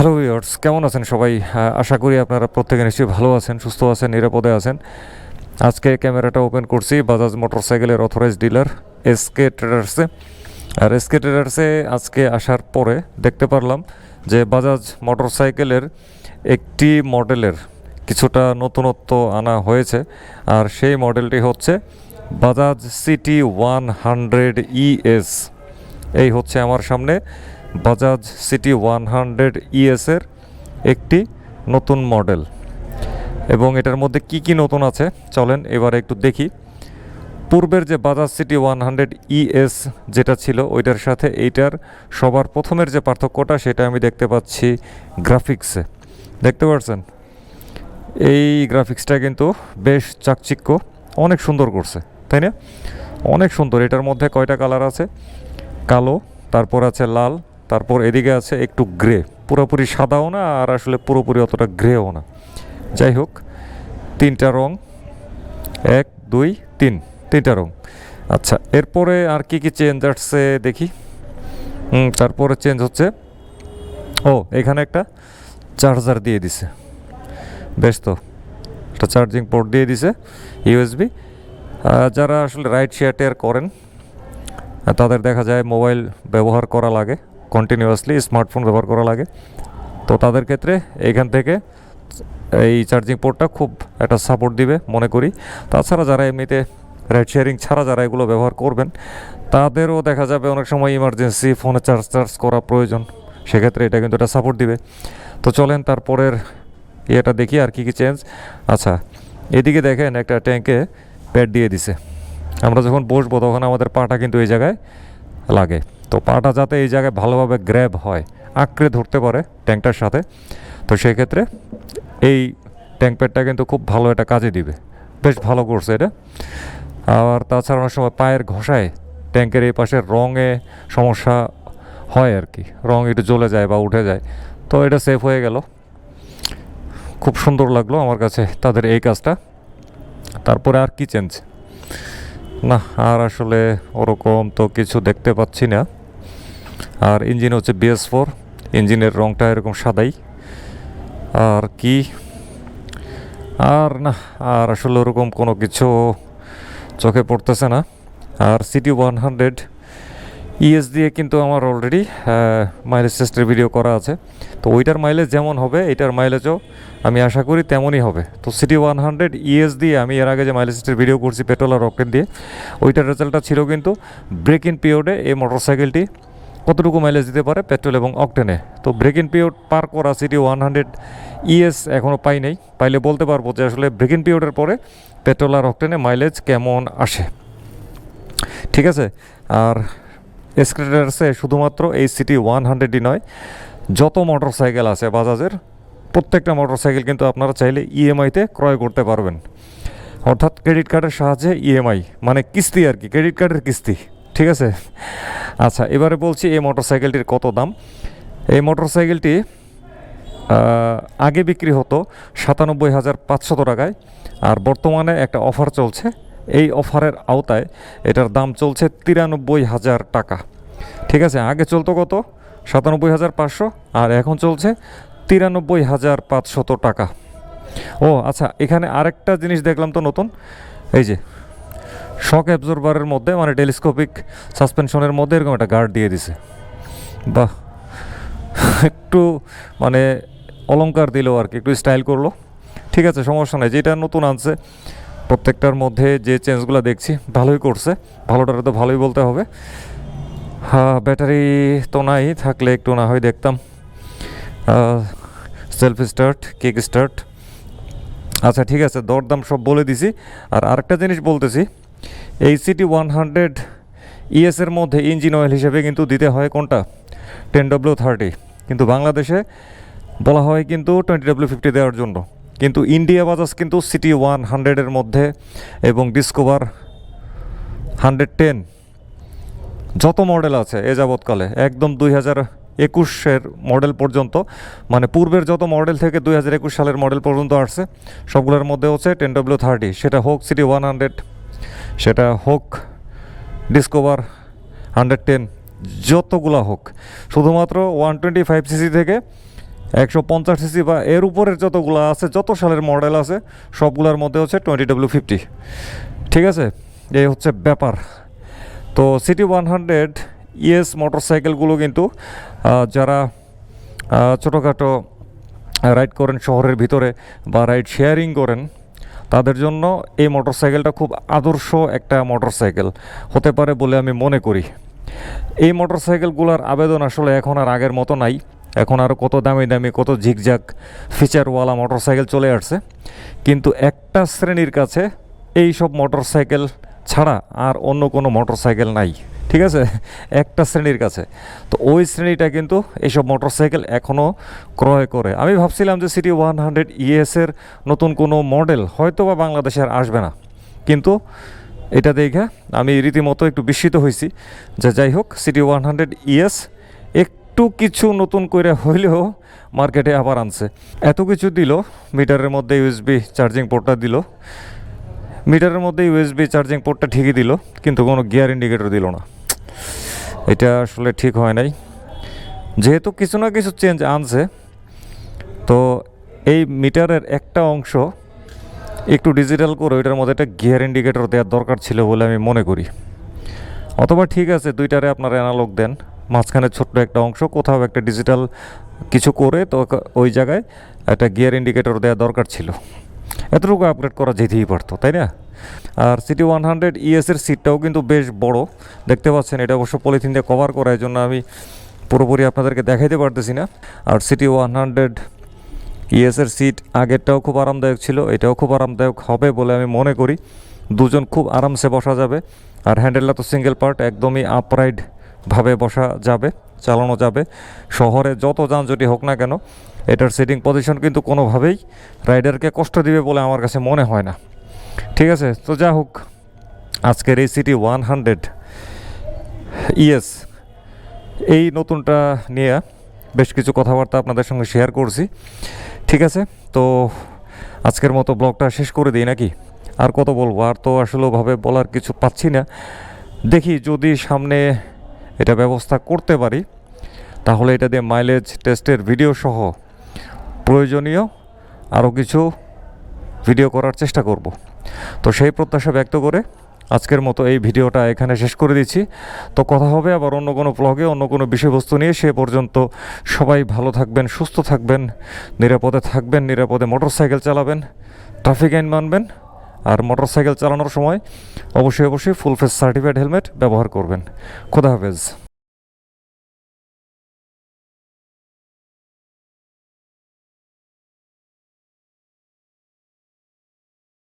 Hello viewers, কেমন আছেন সবাই? আশা করি আপনারা প্রত্যেকে নিশ্চয়ই ভালো আছেন, সুস্থ আছেন, নিরাপদে আছেন। আজকে ক্যামেরাটা ওপেন করছি বাজাজ মোটরসাইকেলের অথরাইজ ডিলার এসকে ট্রেডার্সে। আর এসকে ট্রেডার্সে আজকে আসার পরে দেখতে পারলাম যে বাজাজ মোটরসাইকেলের একটি মডেলের কিছুটা নতুনত্ব আনা হয়েছে। আর সেই মডেলটি হচ্ছে বাজাজ সিটি 100 ES। এই হচ্ছে আমার সামনে বাজাজ সিটি 100 ES এর একটি নতুন মডেল। এবং এটার মধ্যে কি কি নতুন আছে চলেন এবারে একটু দেখি। পূর্বের যে বাজাজ সিটি 100 ES যেটা ছিল ওইটার সাথে এইটার সবার প্রথমের যে পার্থক্যটা সেটা আমি দেখতে পাচ্ছি গ্রাফিক্সে। দেখতে পাচ্ছেন এই গ্রাফিক্সটা কিন্তু বেশ চাকচিক্য, অনেক সুন্দর করছে, তাই না? অনেক সুন্দর। এটার মধ্যে কয়টা কালার আছে? কালো, তারপর আছে লাল, তারপর এদিকে আছে একটু গ্রে। পুরোপুরি সাদাও না আর আসলে পুরোপুরি অতটা গ্রেও না। যাই হোক, তিনটা রং, 1 2 3, তিনটা রং। আচ্ছা, এরপরে আর কি কি চেঞ্জ আসছে দেখি। তারপরে চেঞ্জ হচ্ছে, এখানে একটা চার্জার দিয়ে দিছে। বেশ, তো একটা চার্জিং পোর্ট দিয়ে দিছে USB। যারা আসলে রাইড শেয়ার টেয়ার করেন তাদের দেখা যায় মোবাইল ব্যবহার করা লাগে কন্টিনিউয়াসলি, স্মার্টফোন ব্যবহার করা লাগে, তো তাদের ক্ষেত্রে এইখান থেকে এই চার্জিং পোর্টটা খুব একটা সাপোর্ট দিবে মনে করি। তাছাড়া যারা এমনিতে রাইড শেয়ারিং ছাড়া যারা এগুলো ব্যবহার করবেন তাদেরও দেখা যাবে অনেক সময় ইমার্জেন্সি ফোনে চার্জ করা প্রয়োজন, সেক্ষেত্রে এটা কিন্তু এটা সাপোর্ট দিবে। তো চলেন তারপরের ইয়েটা দেখি আর কি কি চেঞ্জ। আচ্ছা, এদিকে দেখেন একটা ট্যাঙ্কে প্যাড দিয়ে দিছে। আমরা যখন বসবো তখন আমাদের পাটা কিন্তু এই জায়গায় লাগে, তো পাটা যাতে এই জায়গায় ভালোভাবে গ্র্যাব হয়, আঁকড়ে ধরতে পারে ট্যাঙ্কটার সাথে, তো সেই ক্ষেত্রে এই ট্যাঙ্ক প্যাডটা কিন্তু খুব ভালো একটা কাজে দিবে। বেশ ভালো করছে এটা। আর তাছাড়া অনেক সময় পায়ের ঘষায় ট্যাঙ্কের এই পাশে রঙে সমস্যা হয় আর কি, রঙ একটু জ্বলে যায় বা উঠে যায়, তো এটা সেফ হয়ে গেল। খুব সুন্দর লাগলো আমার কাছে তাদের এই কাজটা। তারপরে আর কি চেঞ্জ? না, আর আসলে ওরকম তো কিছু দেখতে পাচ্ছি না। আর ইঞ্জিন হচ্ছে BS4, ইঞ্জিনের রঙটা এরকম সাদাই। আর কি? আর না, আর আসলে ওরকম কোনো কিছু চোখে পড়তেছে না। আর সিটি 100 ES দিয়ে কিন্তু আমার অলরেডি মাইলেজ টেস্টের ভিডিও করা আছে, তো ওইটার মাইলেজ যেমন হবে এটার মাইলেজও আমি আশা করি তেমনই হবে। তো সিটি 100 ES দিয়ে আমি এর আগে যে মাইলেজ টেস্টের ভিডিও করছি পেট্রোল আর অকটেন দিয়ে, ওইটার রেজাল্টটা ছিল কিন্তু ব্রেক ইন পিরিয়ডে এই মোটরসাইকেলটি কতটুকু মাইলেজ দিতে পারে পেট্রোল এবং অকটেনে। তো ব্রেক ইন পিরিয়ড পার করা সিটি 100 ES এখনও পাই নাই, পাইলে বলতে পারবো যে আসলে ব্রেক ইন পিরিয়ডের পরে পেট্রোল আর অকটেনে মাইলেজ কেমন আসে। ঠিক আছে। আর এসক্রেটার্সে শুধুমাত্র এই সিটি 100ই নয়, যত মোটরসাইকেল আছে বাজাজের প্রত্যেকটা মোটরসাইকেল কিন্তু আপনারা চাইলে EMI-তে ক্রয় করতে পারবেন, অর্থাৎ ক্রেডিট কার্ডের সাহায্যে EMI মানে কিস্তি আর কি, ক্রেডিট কার্ডের কিস্তি। ঠিক আছে। আচ্ছা, এবারে বলছি এই মোটরসাইকেলটির কত দাম। এই মোটরসাইকেলটি আগে বিক্রি হতো 97,500 টাকায়, আর বর্তমানে একটা অফার চলছে। এই অফারের আওতায় এটার দাম চলছে 93,000 টাকা। ঠিক আছে, আগে চলতো কত? 97,500, আর এখন চলছে 93,500 টাকা। আচ্ছা, এখানে আরেকটা জিনিস দেখলাম তো নতুন, এই যে শক অ্যাবজর্বারের মধ্যে মানে টেলিস্কোপিক সাসপেনশনের মধ্যে এরকম একটা গার্ড দিয়ে দিছে। বাহ, একটু মানে অলংকার দিল আর কি, একটু স্টাইল করলো। ঠিক আছে, সমস্যা নেই, যেটা নতুন আনছে প্রত্যেকটার মধ্যে যে চেঞ্জগুলো দেখছি ভালোই করছে, ভালোটারে তো ভালোই বলতে হবে। হ্যাঁ, ব্যাটারি তো নাই, থাকলে একটু না হয় দেখতাম। Self start, kick start. আচ্ছা ঠিক আছে, দরদাম সব বলে দিছি। আর আরেকটা জিনিস বলতেছি, এই সিটি 100 ES এর মধ্যে ইঞ্জিন অয়েল হিসেবে কিন্তু দিতে হয় কোনটা? 10W30, কিন্তু বাংলাদেশে বলা হয় কিন্তু 20W50 দেওয়ার জন্য। কিন্তু ইন্ডিয়া বাজাজ কিন্তু সিটি 100-এর মধ্যে এবং ডিসকভার 110 যত মডেল আছে এ যাবৎকালে একদম 2021-এর মডেল পর্যন্ত, মানে পূর্বের যত মডেল থেকে 2021 সালের মডেল পর্যন্ত আসছে সবগুলোর মধ্যে হচ্ছে 10W30, সেটা হোক সিটি 100, সেটা হোক ডিসকভার 110, যতগুলা হোক, শুধুমাত্র 125cc থেকে 150 সিসি বা এর উপরের যতগুলো আছে, যত সালের মডেল আছে সবগুলোর মধ্যে হচ্ছে 20W50। ঠিক আছে, এই হচ্ছে ব্যাপার। তো CT100 মোটরসাইকেলগুলো কিন্তু যারা ছোটোখাটো রাইড করেন শহরের ভিতরে বা রাইড শেয়ারিং করেন, তাদের জন্য এই মোটরসাইকেলটা খুব আদর্শ একটা মোটরসাইকেল হতে পারে বলে আমি মনে করি। এই মোটরসাইকেলগুলোর আবেদন আসলে এখন আর আগের মতো নাই। এখন আরও কত দামি দামি কত ঝিকঝাক ফিচারওয়ালা মোটরসাইকেল চলে আসছে, কিন্তু একটা শ্রেণীর কাছে এই সব মোটরসাইকেল ছাড়া আর অন্য কোনো মোটরসাইকেল নাই। ঠিক আছে, একটা শ্রেণীর কাছে। তো ওই শ্রেণীটা কিন্তু এইসব মোটরসাইকেল এখনও ক্রয় করে। আমি ভাবছিলাম যে CT100 নতুন কোনো মডেল হয়তো বা বাংলাদেশে আর আসবে না, কিন্তু এটা দেখে আমি রীতিমতো একটু বিস্মিত হয়েছি যে যাই হোক CT100 একটু কিছু নতুন করে হইলেও মার্কেটে আবার আনছে। এত কিছু দিল, মিটারের মধ্যে USB চার্জিং পোর্টটা দিল, মিটারের মধ্যে USB চার্জিং পোর্টটা ঠিকই দিল, কিন্তু কোনো গিয়ার ইন্ডিকেটর দিল না। এটা আসলে ঠিক হয় নাই। যেহেতু কিছু না কিছু চেঞ্জ আনছে, তো এই মিটারের একটা অংশ একটু ডিজিটাল করে ওইটার মধ্যে একটা গিয়ার ইন্ডিকেটর দেওয়ার দরকার ছিল বলে আমি মনে করি। অথবা ঠিক আছে, দুইটারে আপনারা অ্যানালগ দেন, মাঝখানে ছোট্ট একটা অংশ কোথাও একটা ডিজিটাল কিছু করে তো ওই জায়গায় একটা গিয়ার ইন্ডিকেটর দেওয়া দরকার ছিল। এতটুকু আপগ্রেড করা যেতেই পারতো, তাই না? আর CT100 এর সিটটাও কিন্তু বেশ বড় দেখতে পাচ্ছেন। এটা অবশ্য পলিথিন দিয়ে কভার করা, এই জন্য আমি পুরোপুরি আপনাদেরকে দেখাইতে পারতেছি না। আর CT100 এর সিট আগেরটাও খুব আরামদায়ক ছিল, এটাও খুব আরামদায়ক হবে বলে আমি মনে করি। দুজন খুব আরামসে বসা যাবে। আর হ্যান্ডেলটা তো সিঙ্গেল পার্ট, একদমই আপরাইটভাবে বসা যাবে, চালানো যাবে। শহরে যত যানজটি হোক না কেন, এটার সিটিং পজিশন কিন্তু কোনোভাবেই রাইডারকে কষ্ট দিবে বলে আমার কাছে মনে হয় না। ঠিক আছে, তো যা হোক, আজকের এই CT100 এই নতুনটা নিয়ে বেশ কিছু কথাবার্তা আপনাদের সঙ্গে শেয়ার করছি। ঠিক আছে, তো আজকের মতো ব্লগটা শেষ করে দিই নাকি? আর কত বলবো, আর তো আসলে ভাবে বলার কিছু পাচ্ছি না। দেখি যদি সামনে এটা ব্যবস্থা করতে পারি, তাহলে এটা দিয়ে মাইলেজ টেস্টের ভিডিও সহ প্রয়োজনীয় আরও কিছু ভিডিও করার চেষ্টা করব। তো সেই প্রত্যাশা ব্যক্ত করে আজকের মতো এই ভিডিওটা এখানে শেষ করে দিচ্ছি। তো কথা হবে আবার অন্য কোনো ব্লগে অন্য কোনো বিষয়বস্তু নিয়ে। সে পর্যন্ত সবাই ভালো থাকবেন, সুস্থ থাকবেন, নিরাপদে থাকবেন, নিরাপদে মোটরসাইকেল চালাবেন, ট্রাফিক আইন মানবেন। আর মোটরসাইকেল চালানোর সময় অবশ্যই ফুল ফেস সার্টিফাইড হেলমেট ব্যবহার করবেন। খোদা হাফেজ।